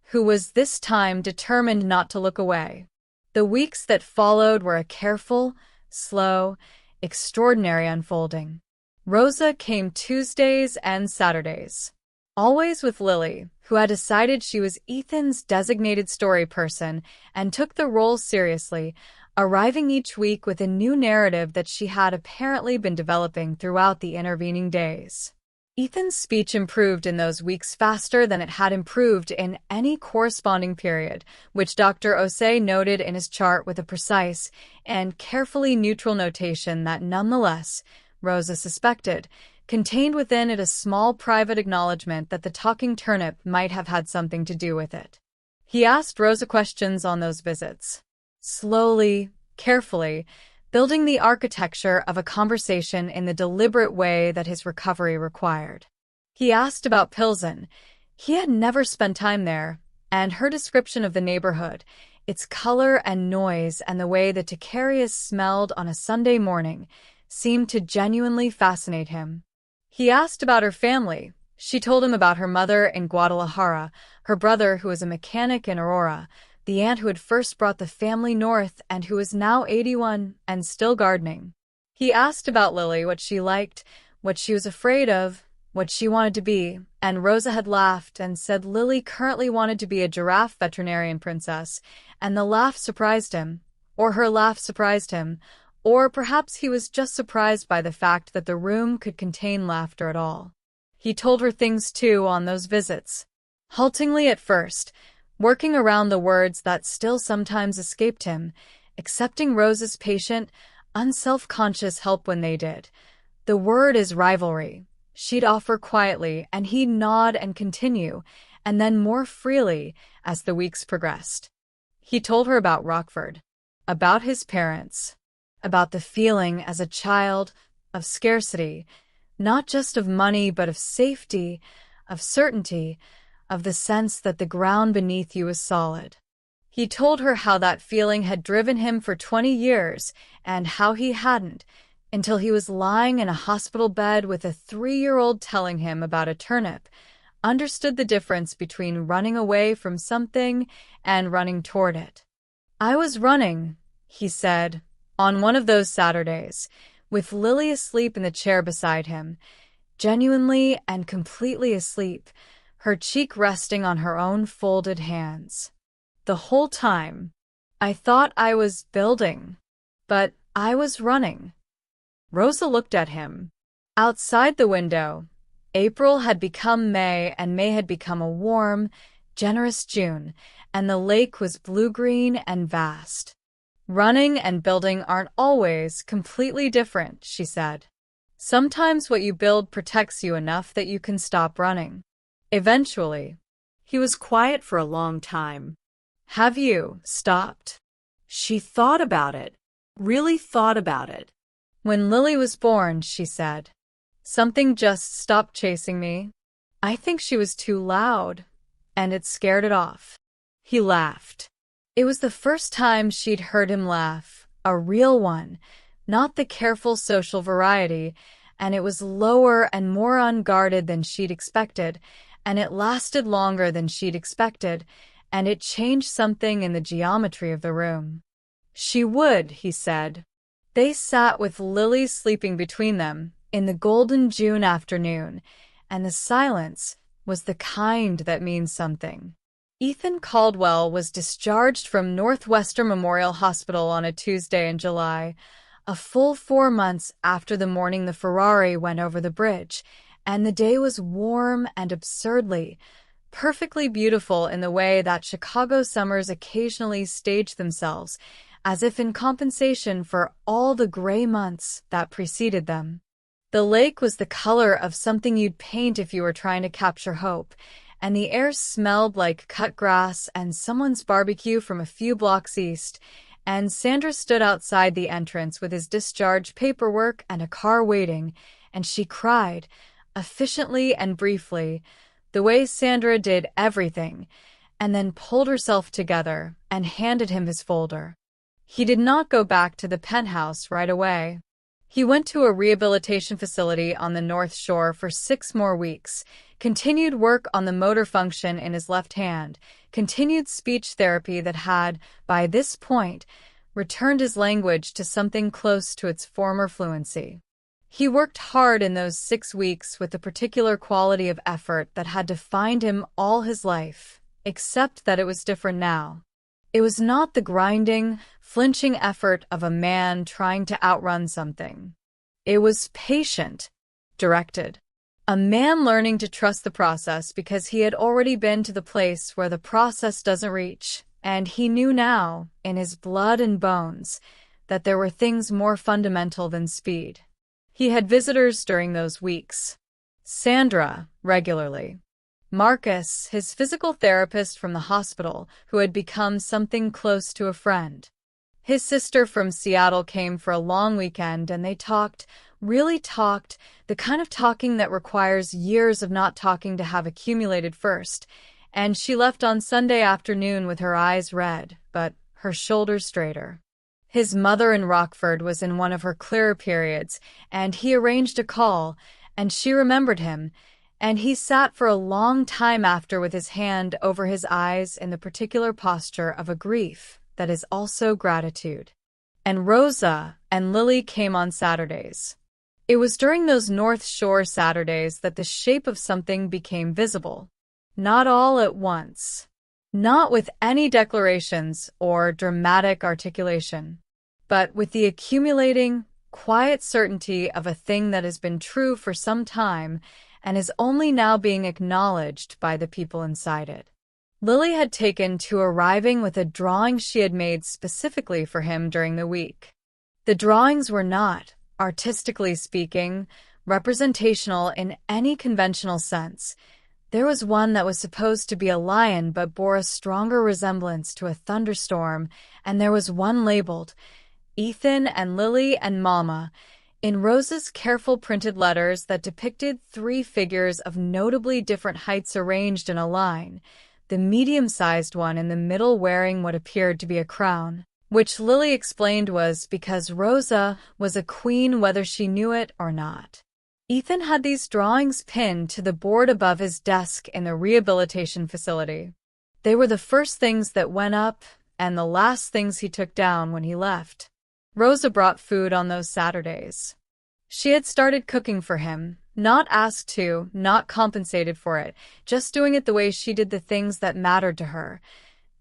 who was this time determined not to look away. The weeks that followed were a careful, slow, extraordinary unfolding. Rosa came Tuesdays and Saturdays, always with Lily, who had decided she was Ethan's designated story person and took the role seriously, arriving each week with a new narrative that she had apparently been developing throughout the intervening days. Ethan's speech improved in those weeks faster than it had improved in any corresponding period, which Dr. Osei noted in his chart with a precise and carefully neutral notation that nonetheless, Rosa suspected, contained within it a small private acknowledgement that the talking turnip might have had something to do with it. He asked Rosa questions on those visits. Slowly, carefully, building the architecture of a conversation in the deliberate way that his recovery required. He asked about Pilsen. He had never spent time there, and her description of the neighborhood, its color and noise and the way the Ticarius smelled on a Sunday morning, seemed to genuinely fascinate him. He asked about her family, She told him about her mother in Guadalajara, her brother who was a mechanic in Aurora, the aunt who had first brought the family north and who was now 81 and still gardening. He asked about Lily, what she liked, what she was afraid of, what she wanted to be, and Rosa had laughed and said Lily currently wanted to be a giraffe veterinarian princess, and the laugh surprised him, or her laugh surprised him, or perhaps he was just surprised by the fact that the room could contain laughter at all. He told her things too on those visits. Haltingly at first, working around the words that still sometimes escaped him, accepting Rosa's patient, unself-conscious help when they did. The word is rivalry. She'd offer quietly, and he'd nod and continue, and then more freely as the weeks progressed. He told her about Rockford, about his parents, about the feeling as a child of scarcity, not just of money but of safety, of certainty, of the sense that the ground beneath you is solid. He told her how that feeling had driven him for 20 years and how he hadn't, until he was lying in a hospital bed with a 3-year-old telling him about a turnip, understood the difference between running away from something and running toward it. I was running, he said, on one of those Saturdays, with Lily asleep in the chair beside him, genuinely and completely asleep, her cheek resting on her own folded hands. The whole time, I thought I was building, but I was running. Rosa looked at him. Outside the window, April had become May, and May had become a warm, generous June, and the lake was blue-green and vast. Running and building aren't always completely different, she said. Sometimes what you build protects you enough that you can stop running. Eventually. He was quiet for a long time. Have you stopped? She thought about it, really thought about it. When Lily was born, she said, something just stopped chasing me. I think she was too loud, and it scared it off. He laughed. It was the first time she'd heard him laugh, a real one, not the careful social variety, and it was lower and more unguarded than she'd expected, and it lasted longer than she'd expected, and it changed something in the geometry of the room. She would, he said. They sat with Lily sleeping between them in the golden June afternoon, and the silence was the kind that means something. Ethan Caldwell was discharged from Northwestern Memorial Hospital on a Tuesday in July, a full 4 months after the morning the Ferrari went over the bridge, and the day was warm and absurdly, perfectly beautiful in the way that Chicago summers occasionally stage themselves, as if in compensation for all the gray months that preceded them. The lake was the color of something you'd paint if you were trying to capture hope, and the air smelled like cut grass and someone's barbecue from a few blocks east, and Sandra stood outside the entrance with his discharge paperwork and a car waiting, and she cried, efficiently and briefly, the way Sandra did everything, and then pulled herself together and handed him his folder. He did not go back to the penthouse right away. He went to a rehabilitation facility on the North Shore for 6 more weeks, continued work on the motor function in his left hand, continued speech therapy that had, by this point, returned his language to something close to its former fluency. He worked hard in those 6 weeks with a particular quality of effort that had defined him all his life, except that it was different now. It was not the grinding, flinching effort of a man trying to outrun something. It was patient, directed. A man learning to trust the process because he had already been to the place where the process doesn't reach, and he knew now, in his blood and bones, that there were things more fundamental than speed. He had visitors during those weeks. Sandra, regularly. Marcus, his physical therapist from the hospital, who had become something close to a friend. His sister from Seattle came for a long weekend, and they talked, really talked, the kind of talking that requires years of not talking to have accumulated first, and she left on Sunday afternoon with her eyes red, but her shoulders straighter. His mother in Rockford was in one of her clearer periods, and he arranged a call, and she remembered him, And he sat for a long time after with his hand over his eyes in the particular posture of a grief that is also gratitude. And Rosa and Lily came on Saturdays. It was during those North Shore Saturdays that the shape of something became visible. Not all at once. Not with any declarations or dramatic articulation, but with the accumulating, quiet certainty of a thing that has been true for some time and is only now being acknowledged by the people inside it. Lily had taken to arriving with a drawing she had made specifically for him during the week. The drawings were not, artistically speaking, representational in any conventional sense. There was one that was supposed to be a lion but bore a stronger resemblance to a thunderstorm, and there was one labeled, Ethan and Lily and Mama, in Rosa's careful printed letters that depicted 3 figures of notably different heights arranged in a line, the medium-sized one in the middle wearing what appeared to be a crown, which Lily explained was because Rosa was a queen whether she knew it or not. Ethan had these drawings pinned to the board above his desk in the rehabilitation facility. They were the first things that went up and the last things he took down when he left. Rosa brought food on those Saturdays. She had started cooking for him, not asked to, not compensated for it, just doing it the way she did the things that mattered to her,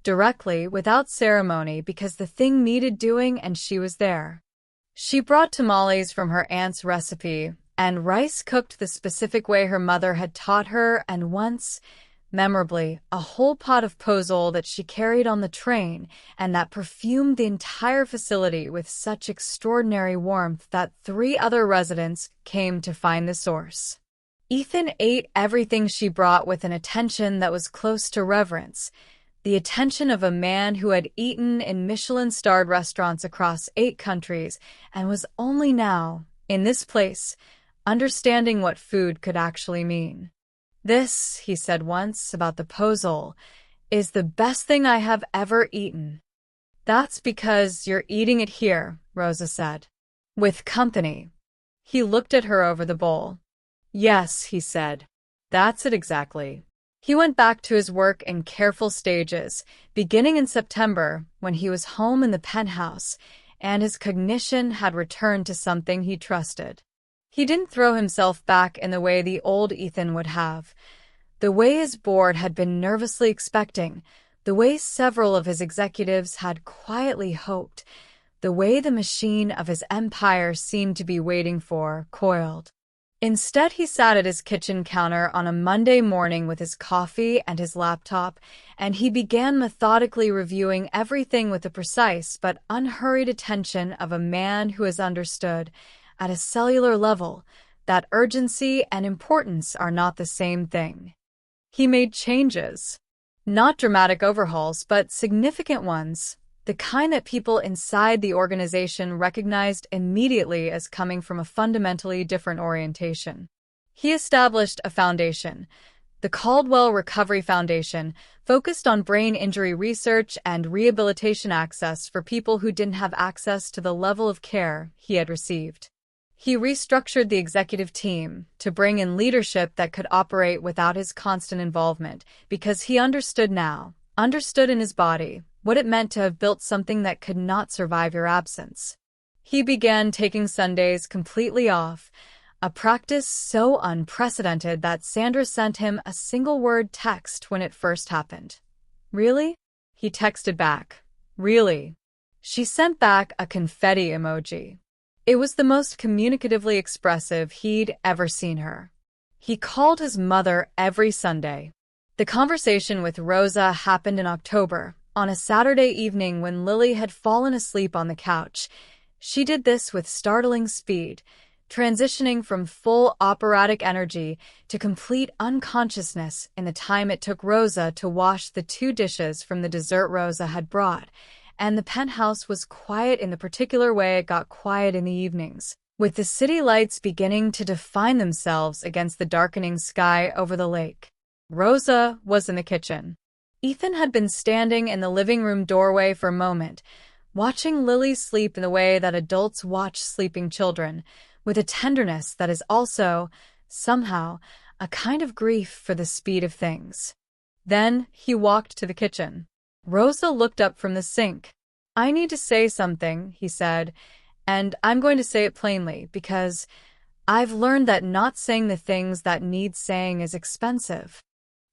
directly, without ceremony, because the thing needed doing and she was there. She brought tamales from her aunt's recipe, and rice cooked the specific way her mother had taught her, and once, memorably, a whole pot of pozole that she carried on the train and that perfumed the entire facility with such extraordinary warmth that 3 other residents came to find the source. Ethan ate everything she brought with an attention that was close to reverence, the attention of a man who had eaten in Michelin-starred restaurants across 8 countries and was only now, in this place, understanding what food could actually mean. This, he said once about the pozole, is the best thing I have ever eaten. That's because you're eating it here, Rosa said. With company. He looked at her over the bowl. Yes, he said. That's it exactly. He went back to his work in careful stages, beginning in September, when he was home in the penthouse, and his cognition had returned to something he trusted. He didn't throw himself back in the way the old Ethan would have, the way his board had been nervously expecting, the way several of his executives had quietly hoped, the way the machine of his empire seemed to be waiting for, coiled. Instead, he sat at his kitchen counter on a Monday morning with his coffee and his laptop, and he began methodically reviewing everything with the precise but unhurried attention of a man who has understood, at a cellular level, that urgency and importance are not the same thing. He made changes. Not dramatic overhauls, but significant ones, the kind that people inside the organization recognized immediately as coming from a fundamentally different orientation. He established a foundation, the Caldwell Recovery Foundation, focused on brain injury research and rehabilitation access for people who didn't have access to the level of care he had received. He restructured the executive team to bring in leadership that could operate without his constant involvement, because he understood in his body, what it meant to have built something that could not survive your absence. He began taking Sundays completely off, a practice so unprecedented that Sandra sent him a single-word text when it first happened. Really? He texted back. Really? She sent back a confetti emoji. It was the most communicatively expressive he'd ever seen her. He called his mother every Sunday. The conversation with Rosa happened in October, on a Saturday evening when Lily had fallen asleep on the couch. She did this with startling speed, transitioning from full operatic energy to complete unconsciousness in the time it took Rosa to wash the 2 dishes from the dessert Rosa had brought. And the penthouse was quiet in the particular way it got quiet in the evenings, with the city lights beginning to define themselves against the darkening sky over the lake. Rosa was in the kitchen. Ethan had been standing in the living room doorway for a moment, watching Lily sleep in the way that adults watch sleeping children, with a tenderness that is also, somehow, a kind of grief for the speed of things. Then he walked to the kitchen. Rosa looked up from the sink. "I need to say something," he said, "and I'm going to say it plainly because I've learned that not saying the things that need saying is expensive."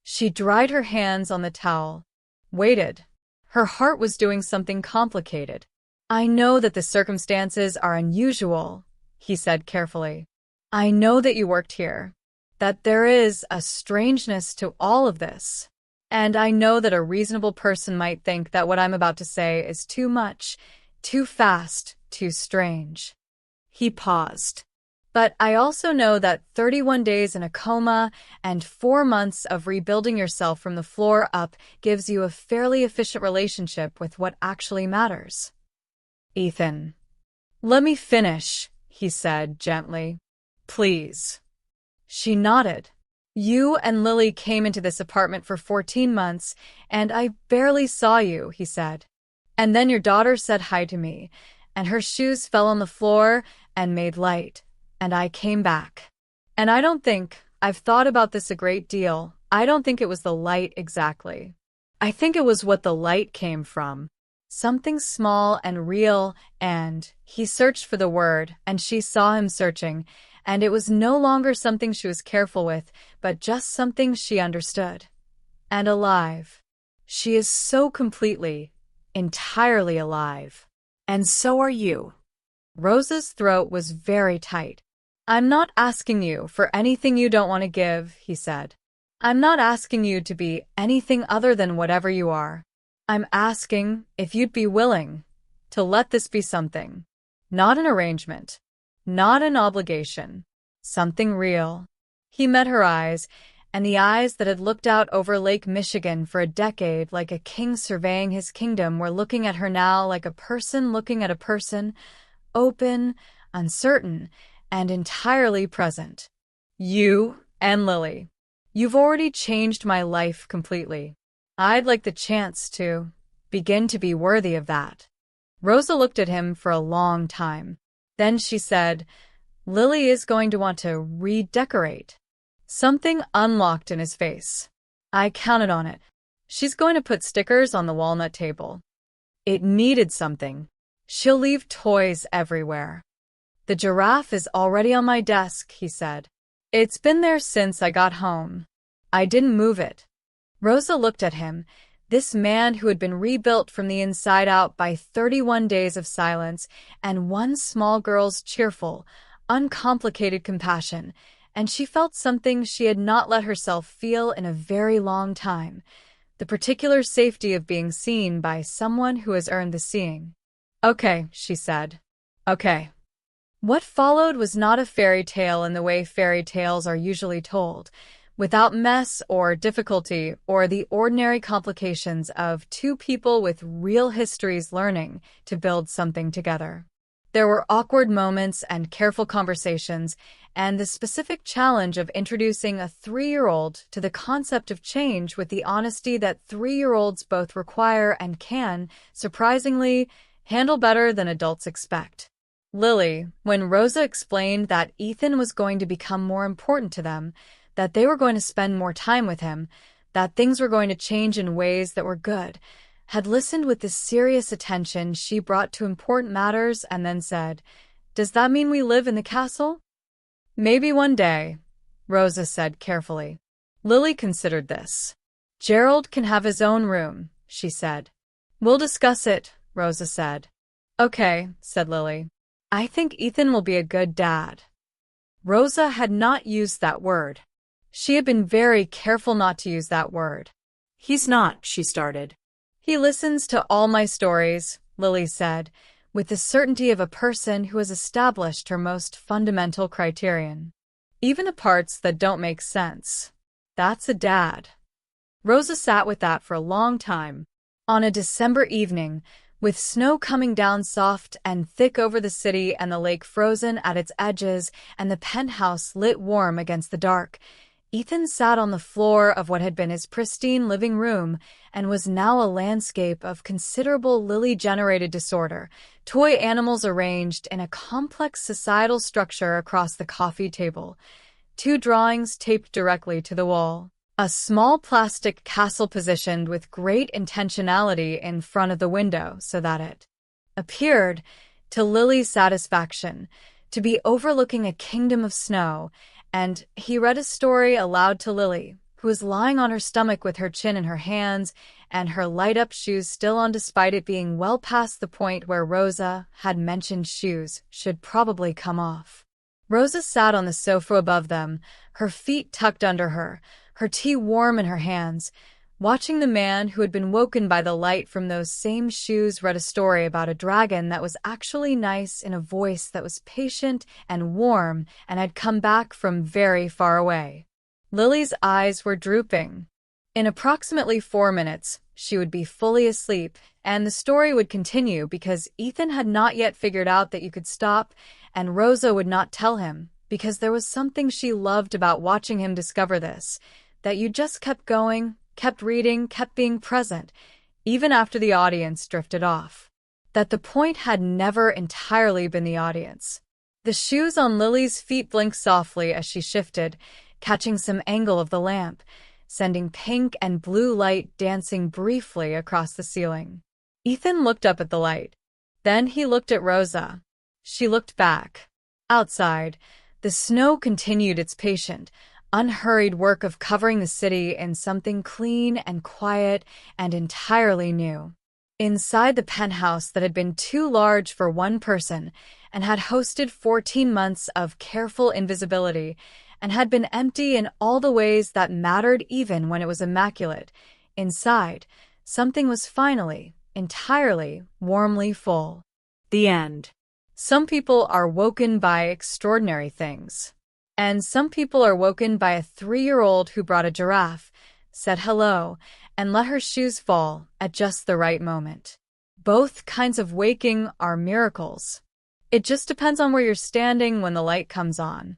She dried her hands on the towel, waited. Her heart was doing something complicated. "I know that the circumstances are unusual," he said carefully. "I know that you worked here, that there is a strangeness to all of this. And I know that a reasonable person might think that what I'm about to say is too much, too fast, too strange." He paused. "But I also know that 31 days in a coma and 4 months of rebuilding yourself from the floor up gives you a fairly efficient relationship with what actually matters." "Ethan, let me finish," he said gently. "Please." She nodded. "You and Lily came into this apartment for 14 months, and I barely saw you," he said. "And then your daughter said hi to me, and her shoes fell on the floor and made light, and I came back. And I've thought about this a great deal. I don't think it was the light exactly. I think it was what the light came from. Something small and real, and..." He searched for the word, and she saw him searching, and it was no longer something she was careful with, but just something she understood. "And alive. She is so completely, entirely alive. And so are you." Rosa's throat was very tight. "I'm not asking you for anything you don't want to give," he said. "I'm not asking you to be anything other than whatever you are. I'm asking if you'd be willing to let this be something. Not an arrangement. Not an obligation. Something real." He met her eyes, and the eyes that had looked out over Lake Michigan for a decade like a king surveying his kingdom were looking at her now like a person looking at a person, open, uncertain, and entirely present. "You and Lily. You've already changed my life completely. I'd like the chance to begin to be worthy of that." Rosa looked at him for a long time. Then she said, "Lily is going to want to redecorate." Something unlocked in his face. "I counted on it. She's going to put stickers on the walnut table. It needed something. She'll leave toys everywhere." "The giraffe is already on my desk," he said. "It's been there since I got home. I didn't move it." Rosa looked at him, this man who had been rebuilt from the inside out by 31 days of silence and one small girl's cheerful, uncomplicated compassion, and she felt something she had not let herself feel in a very long time, the particular safety of being seen by someone who has earned the seeing. "Okay," she said. "Okay." What followed was not a fairy tale in the way fairy tales are usually told, without mess or difficulty or the ordinary complications of two people with real histories learning to build something together. There were awkward moments and careful conversations, and the specific challenge of introducing a 3-year-old to the concept of change with the honesty that 3-year-olds both require and can, surprisingly, handle better than adults expect. Lily, when Rosa explained that Ethan was going to become more important to them, that they were going to spend more time with him, that things were going to change in ways that were good, had listened with the serious attention she brought to important matters and then said, "Does that mean we live in the castle?" "Maybe one day," Rosa said carefully. Lily considered this. "Gerald can have his own room," she said. "We'll discuss it," Rosa said. "Okay," said Lily. "I think Ethan will be a good dad." Rosa had not used that word. She had been very careful not to use that word. "He's not," she started. "He listens to all my stories," Lily said, with the certainty of a person who has established her most fundamental criterion. "Even the parts that don't make sense. That's a dad." Rosa sat with that for a long time. On a December evening, with snow coming down soft and thick over the city and the lake frozen at its edges and the penthouse lit warm against the dark, Ethan sat on the floor of what had been his pristine living room and was now a landscape of considerable Lily-generated disorder, toy animals arranged in a complex societal structure across the coffee table. 2 drawings taped directly to the wall. A small plastic castle positioned with great intentionality in front of the window so that it appeared, to Lily's satisfaction, to be overlooking a kingdom of snow, and he read a story aloud to Lily, who was lying on her stomach with her chin in her hands and her light-up shoes still on despite it being well past the point where Rosa had mentioned shoes should probably come off. Rosa sat on the sofa above them, her feet tucked under her tea warm in her hands, watching the man who had been woken by the light from those same shoes read a story about a dragon that was actually nice in a voice that was patient and warm and had come back from very far away. Lily's eyes were drooping. In approximately 4 minutes, she would be fully asleep, and the story would continue because Ethan had not yet figured out that you could stop, and Rosa would not tell him, because there was something she loved about watching him discover this, that you just kept going, kept reading, kept being present, even after the audience drifted off. That the point had never entirely been the audience. The shoes on Lily's feet blinked softly as she shifted, catching some angle of the lamp, sending pink and blue light dancing briefly across the ceiling. Ethan looked up at the light. Then he looked at Rosa. She looked back. Outside, the snow continued its patient, unhurried work of covering the city in something clean and quiet and entirely new. Inside the penthouse that had been too large for one person and had hosted 14 months of careful invisibility and had been empty in all the ways that mattered even when it was immaculate, inside, something was finally, entirely, warmly full. The end. Some people are woken by extraordinary things. And some people are woken by a 3-year-old who brought a giraffe, said hello, and let her shoes fall at just the right moment. Both kinds of waking are miracles. It just depends on where you're standing when the light comes on.